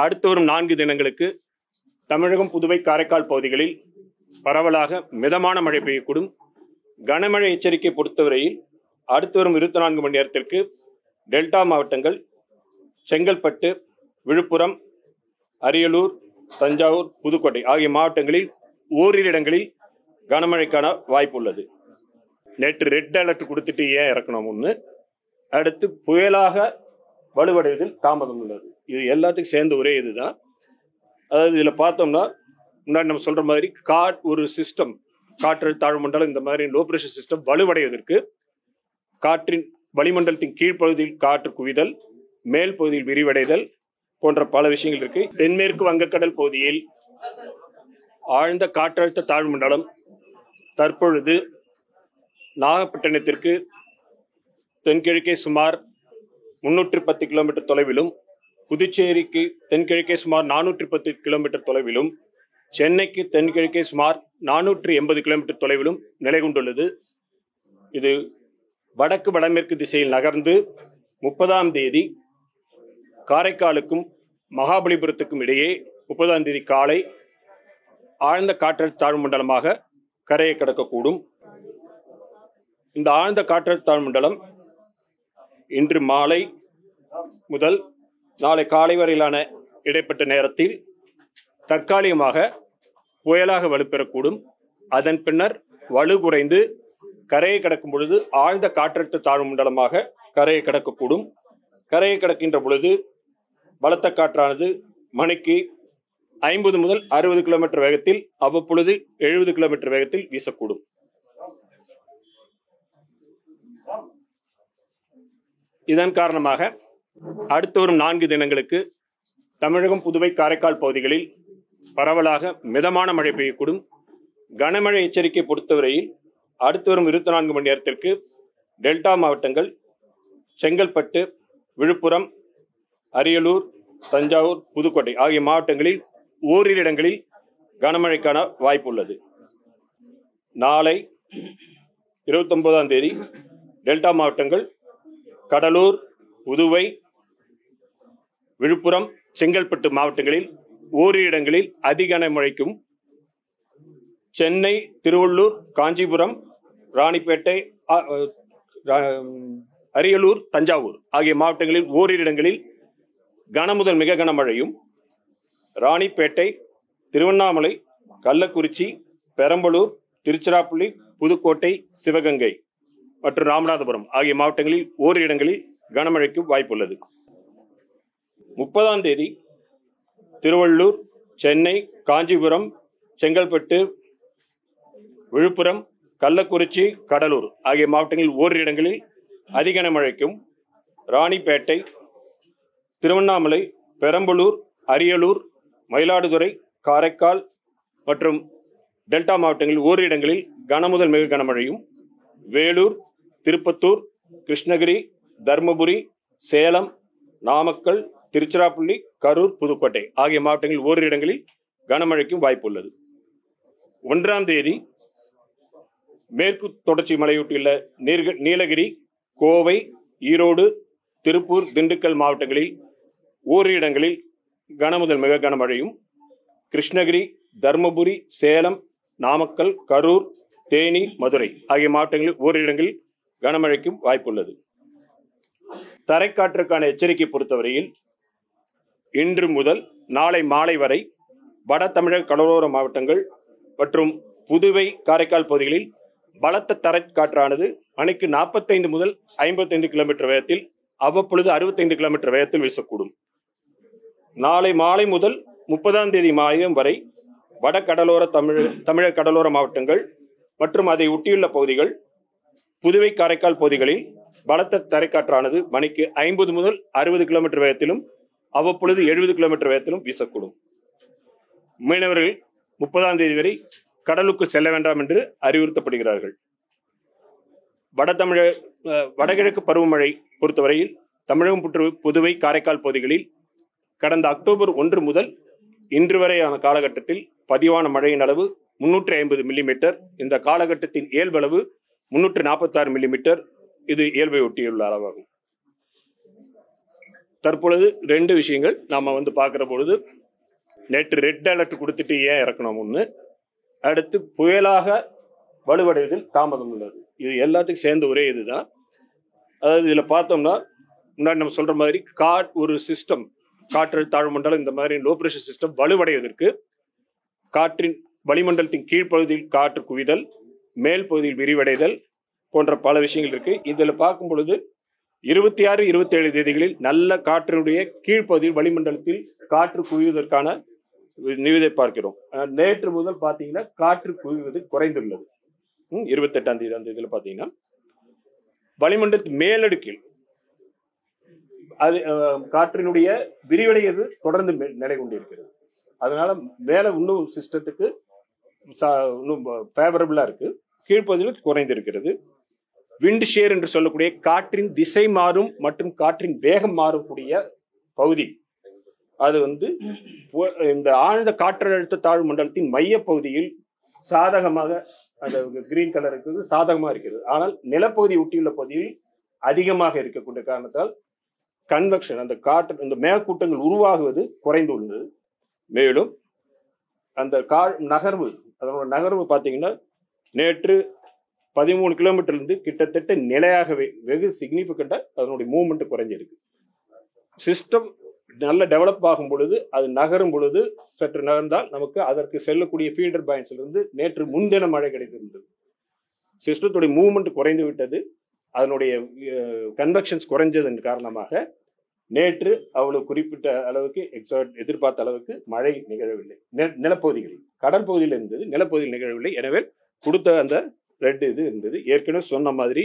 அடுத்து வரும் 4 தினங்களுக்கு தமிழகம், புதுவை, காரைக்கால் பகுதிகளில் பரவலாக மிதமான மழை பெய்யக்கூடும். கனமழை எச்சரிக்கை பொறுத்தவரையில் அடுத்து வரும் 24 மணி நேரத்திற்கு டெல்டா மாவட்டங்கள் செங்கல்பட்டு, விழுப்புரம், அரியலூர், தஞ்சாவூர், புதுக்கோட்டை ஆகிய மாவட்டங்களில் ஓரிரு இடங்களில் கனமழைக்கான வாய்ப்பு உள்ளது. நேற்று ரெட் அலர்ட் கொடுத்துட்டு ஏன் இறக்கணும்னு, அடுத்து புயலாக வலுவடைவதில் தாமதம் உள்ளது. இது எல்லாத்துக்கும் சேர்ந்த ஒரே இதுதான். அதாவது இதில் பார்த்தோம்னா முன்னாடி நம்ம சொல்ற மாதிரி ஒரு சிஸ்டம், காற்றழுத்த தாழ்வு மண்டலம், இந்த மாதிரி லோ பிரஷர் சிஸ்டம் வலுவடைவதற்கு காற்றின் வளிமண்டலத்தின் கீழ்ப்பகுதியில் காற்று குவிதல், மேல் பகுதியில் விரிவடைதல் போன்ற பல விஷயங்கள் இருக்கு. தென்மேற்கு வங்கக்கடல் பகுதியில் ஆழ்ந்த காற்றழுத்த தாழ்வு மண்டலம் தற்பொழுது நாகப்பட்டினத்திற்கு தென்கிழக்கே சுமார் 310 கிலோமீட்டர் தொலைவிலும், புதுச்சேரிக்கு தென்கிழக்கே சுமார் 410 கிலோமீட்டர் தொலைவிலும், சென்னைக்கு தென்கிழக்கே சுமார் 480 கிலோமீட்டர் தொலைவிலும் நிலை கொண்டுள்ளது. இது வடக்கு வடமேற்கு திசையில் நகர்ந்து 30ஆம் தேதி காரைக்காலுக்கும் மகாபலிபுரத்துக்கும் இடையே 30ஆம் தேதி காலை ஆழ்ந்த காற்றழுத்த தாழ்வு மண்டலமாக கரையை கடக்கக்கூடும். இந்த ஆழ்ந்த காற்றழுத்த தாழ்வு மண்டலம் இன்று மாலை முதல் நாளை காலை வரையிலான இடைப்பட்ட நேரத்தில் தற்காலிகமாக புயலாக வலுப்பெறக்கூடும். அதன் பின்னர் வலு குறைந்து கரையை கடக்கும் பொழுது ஆழ்ந்த காற்றழுத்த தாழ்வு மண்டலமாக கரையை கடக்கக்கூடும். கரையை கடக்கின்ற பொழுது பலத்த காற்றானது மணிக்கு 50 முதல் 60 கிலோமீட்டர் வேகத்தில், அவ்வப்பொழுது 70 கிலோமீட்டர் வேகத்தில் வீசக்கூடும். இதன் காரணமாக அடுத்து வரும் 4 தினங்களுக்கு தமிழகம், புதுவை, காரைக்கால் பகுதிகளில் பரவலாக மிதமான மழை பெய்யக்கூடும். கனமழை எச்சரிக்கை பொறுத்தவரையில் அடுத்து வரும் 24 மணி நேரத்திற்கு டெல்டா மாவட்டங்கள் செங்கல்பட்டு, விழுப்புரம், அரியலூர், தஞ்சாவூர், புதுக்கோட்டை ஆகிய மாவட்டங்களில் ஓரிரு இடங்களில் கனமழைக்கான வாய்ப்பு உள்ளது. நாளை 29ஆம் தேதி டெல்டா மாவட்டங்கள் கடலூர், புதுவை, விழுப்புரம், செங்கல்பட்டு மாவட்டங்களில் ஓரிரு இடங்களில் அதிகனமழைக்கும், சென்னை, திருவள்ளூர், காஞ்சிபுரம், ராணிப்பேட்டை, அரியலூர், தஞ்சாவூர் ஆகிய மாவட்டங்களில் ஓரிரு இடங்களில் கனமுதல் மிக கனமழையும், ராணிப்பேட்டை, திருவண்ணாமலை, கள்ளக்குறிச்சி, பெரம்பலூர், திருச்சிராப்பள்ளி, புதுக்கோட்டை, சிவகங்கை மற்றும் ராமநாதபுரம் ஆகிய மாவட்டங்களில் ஓரிரு இடங்களில் கனமழைக்கு வாய்ப்புள்ளது. 30ஆம் தேதி திருவள்ளூர், சென்னை, காஞ்சிபுரம், செங்கல்பட்டு, விழுப்புரம், கள்ளக்குறிச்சி, கடலூர் ஆகிய மாவட்டங்களில் ஓரிரு இடங்களில் அதிகன மழைக்கும், ராணிப்பேட்டை, திருவண்ணாமலை, பெரம்பலூர், அரியலூர், மயிலாடுதுறை, காரைக்கால் மற்றும் டெல்டா மாவட்டங்களில் ஓரிரு இடங்களில் கனமுதல் மிக கனமழையும், வேலூர், திருப்பத்தூர், கிருஷ்ணகிரி, தர்மபுரி, சேலம், நாமக்கல், திருச்சிராப்பள்ளி, கரூர், புதுக்கோட்டை ஆகிய மாவட்டங்களில் ஓரிரு இடங்களில் கனமழைக்கும் வாய்ப்பு உள்ளது. 1ஆம் தேதி மேற்கு தொடர்ச்சி மலையொட்டியுள்ள நீலகிரி, கோவை, ஈரோடு, திருப்பூர், திண்டுக்கல் மாவட்டங்களில் ஓரிரு இடங்களில் கனமுதல் மிக கனமழையும், கிருஷ்ணகிரி, தர்மபுரி, சேலம், நாமக்கல், கரூர், தேனி, மதுரை ஆகிய மாவட்டங்களில் ஓரிரு இடங்களில் கனமழைக்கும் வாய்ப்புள்ளது. தரைக்காற்றுக்கான எச்சரிக்கை பொறுத்தவரையில் இன்று முதல் நாளை மாலை வரை வட தமிழக கடலோர மாவட்டங்கள் மற்றும் புதுவை, காரைக்கால் பகுதிகளில் பலத்த தரைக்காற்றானது மணிக்கு 45 முதல் 55 கிலோமீட்டர் வேகத்தில், அவ்வப்பொழுது 65 கிலோமீட்டர் வேகத்தில் வீசக்கூடும். நாளை மாலை முதல் 30ஆம் தேதி மாயம் வரை வட கடலோர தமிழக கடலோர மாவட்டங்கள் மற்றும் அதை ஒட்டியுள்ள பகுதிகள், புதுவை, காரைக்கால் பகுதிகளில் பலத்த தரைக்காற்றானது மணிக்கு 50 முதல் 60 கிலோமீட்டர் வேகத்திலும், அவ்வப்பொழுது 70 கிலோமீட்டர் வேகத்திலும் வீசக்கூடும். மீனவர்கள் 30ஆம் தேதி வரை கடலுக்கு செல்ல வேண்டாம் என்று அறிவுறுத்தப்படுகிறார்கள். வடகிழக்கு பருவமழை பொறுத்தவரையில் தமிழகம், புதுவை, காரைக்கால் பகுதிகளில் கடந்த அக்டோபர் 1 முதல் இன்று வரையான காலகட்டத்தில் பதிவான மழையின் அளவு 350 மில்லிமீட்டர். இந்த காலகட்டத்தின் இயல்பளவு 346 மில்லிமீட்டர். இது இயல்பை ஒட்டியுள்ள அளவாகும். தற்பொழுது 2 விஷயங்கள் நாம பார்க்கிற பொழுது, நேற்று ரெட் அலர்ட் கொடுத்துட்டு ஏன் இறக்கணும் ஒண்ணு, அடுத்து புயலாக வலுவடைவதில் தாமதம் உள்ளது. இது எல்லாத்துக்கும் சேர்ந்த ஒரே இதுதான். அதாவது இதுல பார்த்தோம்னா, முன்னாடி நம்ம சொல்ற மாதிரி ஒரு சிஸ்டம், காற்றழுத்த தாழ்வு மண்டலம், இந்த மாதிரி லோ பிரஷர் சிஸ்டம் வலுவடைவதற்கு காற்றின் வளிமண்டலத்தின் கீழ்ப்பகுதியில் காற்று குவிதல், மேல் பகுதியில் விரிவடைதல் போன்ற பல விஷயங்கள் இருக்கு. இதுல பார்க்கும் பொழுது 26, 27 தேதிகளில் நல்ல காற்றினுடைய கீழ்ப்பகுதியில் வளிமண்டலத்தில் காற்று குவிவதற்கான நிவிதை பார்க்கிறோம். நேற்று முதல் பாத்தீங்கன்னா காற்று குவிவது குறைந்துள்ளது. 28ஆம் தேதி அந்த இதுல பாத்தீங்கன்னா வளிமண்டலத்தின் மேலடுக்கில் அது காற்றினுடைய விரிவடைகிறது தொடர்ந்து நிலை கொண்டிருக்கிறது. அதனால மேல இன்னும் சிஸ்டத்துக்கு இன்னும் ஃபேவரபிளா இருக்கு. கீழ்ப்பகுதியில் குறைந்திருக்கிறது. விண்ட் ஷேர் என்று சொல்லக்கூடிய காற்றின் திசை மாறும் மற்றும் காற்றின் வேகம் மாறக்கூடிய பகுதி, அது இந்த ஆழ்ந்த காற்றழுத்த தாழ்வு மண்டலத்தின் மைய பகுதியில் சாதகமாக, அந்த கிரீன் கலர் இருக்கிறது, சாதகமாக இருக்கிறது. ஆனால் நிலப்பகுதி ஒட்டியுள்ள பகுதியில் அதிகமாக இருக்கக்கூடிய காரணத்தால் கன்வெக்ஷன், அந்த காற்று, அந்த மேகக்கூட்டங்கள் உருவாகுவது குறைந்துள்ளது. மேலும் அந்த நகர்வு, அதனோட நகர்வு பார்த்தீங்கன்னா நேற்று 13 கிலோமீட்டர்லேருந்து கிட்டத்தட்ட நிலையாகவே வெகு சிக்னிபிகண்டா அதனுடைய மூவ்மெண்ட் குறைஞ்சிருக்கு. சிஸ்டம் நல்ல டெவலப் ஆகும் பொழுது, அது நகரும் பொழுது, சற்று நகர்ந்தால் நமக்கு அதற்கு செல்லக்கூடிய ஃபீல்டர் பாயிண்ட்ஸ்ல இருந்து நேற்று முன்தின மழை கிடைத்திருந்தது. சிஸ்டத்துடைய மூவ்மெண்ட் குறைந்து விட்டது. அதனுடைய கன்வெக்ஷன்ஸ் குறைஞ்சதன் காரணமாக நேற்று அவ்வளவு குறிப்பிட்ட அளவுக்கு எதிர்பார்த்த அளவுக்கு மழை நிகழவில்லை. நிலப்பகுதிகளில், கடல் பகுதியில் இருந்தது, நிலப்பகுதியில் நிகழவில்லை. எனவே கொடுத்த அந்த ரெட் இது இருந்தது. ஏற்கனவே சொன்ன மாதிரி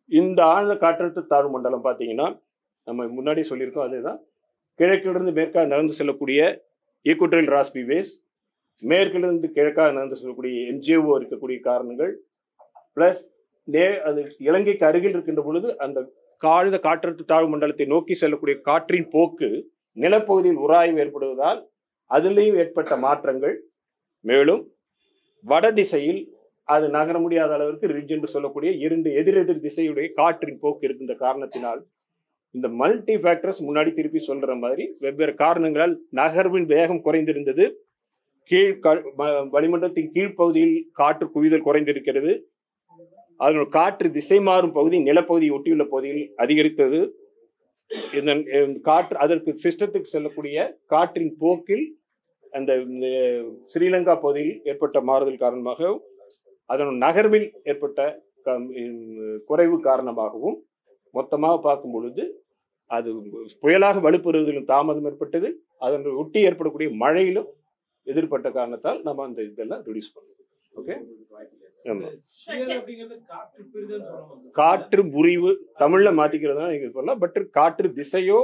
இந்த ஆழ்ந்த காற்றழுத்த தாழ்வு மண்டலம் பார்த்தீங்கன்னா, நம்ம முன்னாடி சொல்லியிருக்கோம், அதுதான் கிழக்கிலிருந்து மேற்காக நகர்ந்து செல்லக்கூடிய ஈக்குவட்டோரியல் ராஸ்பி வேஸ், மேற்கிலிருந்து கிழக்காக நகர்ந்து செல்லக்கூடிய என்ஜிஓ இருக்கக்கூடிய காரணங்கள், பிளஸ் அது இலங்கைக்கு அருகில் இருக்கின்ற பொழுது அந்த ஆழ்ந்த காற்றழுத்த தாழ்வு மண்டலத்தை நோக்கி செல்லக்கூடிய காற்றின் போக்கு நிலப்பகுதியில் உராய்வு ஏற்படுவதால் அதிலேயும் ஏற்பட்ட மாற்றங்கள். மேலும் வட திசையில் அது நகர முடியாத அளவிற்கு ரிட்ஜ் என்று சொல்லக்கூடிய 2 எதிரெதிர் திசையுடைய காற்றின் போக்கு இருக்கின்ற காரணத்தினால் இந்த மல்டி ஃபேக்டர்ஸ், முன்னாடி திருப்பி சொல்ற மாதிரி வெவ்வேறு காரணங்களால் நகர்வின் வேகம் குறைந்திருந்தது. வளிமண்டலத்தின் கீழ்ப்பகுதியில் காற்று குவிதல் குறைந்திருக்கிறது. அதனுடைய காற்று திசை மாறும் பகுதி நிலப்பகுதியை ஒட்டியுள்ள பகுதியில் அதிகரித்தது. காற்று அதற்கு சிஸ்டத்துக்கு செல்லக்கூடிய காற்றின் போக்கில் அந்த ஸ்ரீலங்கா பகுதியில் ஏற்பட்ட மாறுதல் காரணமாக, அதன் நகர்வில் ஏற்பட்ட குறைவு காரணமாகவும் மொத்தமாக பார்க்கும் பொழுது அது புயலாக வலுப்பெறுவதிலும் தாமதம் ஏற்பட்டது. அதன் ஒட்டி ஏற்படக்கூடிய மழையிலும் எதிர்பட்ட காரணத்தால் நம்ம அந்த இதெல்லாம் ரிடியூஸ் பண்ணுவோம். ஓகே, காற்று முறிவு தமிழ்ல மாத்திக்கிறதா நீங்க சொல்லலாம். பட் காற்று திசையோ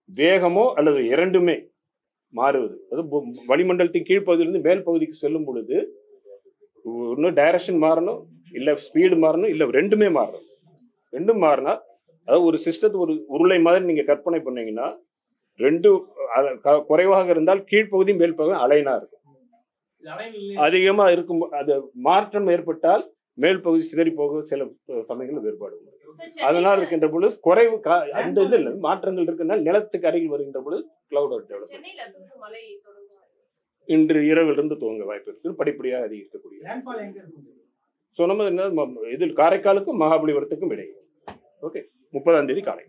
வேகமோ அல்லது இரண்டுமே மாறுவது, அது வளிமண்டலத்தின் கீழ்ப்பகுதியிலிருந்து மேல் பகுதிக்கு செல்லும் பொழுது இன்னும் டைரக்ஷன் மாறணும், இல்ல ஸ்பீடு மாறணும், இல்ல ரெண்டுமே மாறணும். ரெண்டும் மாறினா, அதாவது ஒரு சிஸ்டத்தை ஒரு உருளை மாதிரி நீங்க கற்பனை பண்ணீங்கன்னா, ரெண்டு குறைவாக இருந்தால் கீழ்ப்பகுதி மேல் பகுதி அலைனா இருக்கும். அதிகமா இருக்கும், அது மாற்றம் ஏற்பட்டால் மேல் பகுதி சிதறி போக சில சமயங்கள் வேறுபாடு. அதனால் இருக்கின்ற பொழுது குறைவு அந்த இதில் மாற்றங்கள் இருக்குனால் நிலத்துக்கு அருகில் வருகின்ற பொழுது கிளவுட் டெவலப் இன்று இரவிலிருந்து துவங்க வாய்ப்பு இருக்கு. படிப்படியாக அதிகரிக்கக்கூடிய சொன்னது என்ன, இதில் காரைக்காலுக்கும் மகாபலிபுரத்துக்கும் இடையே. ஓகே, 30ஆம் தேதி காலை.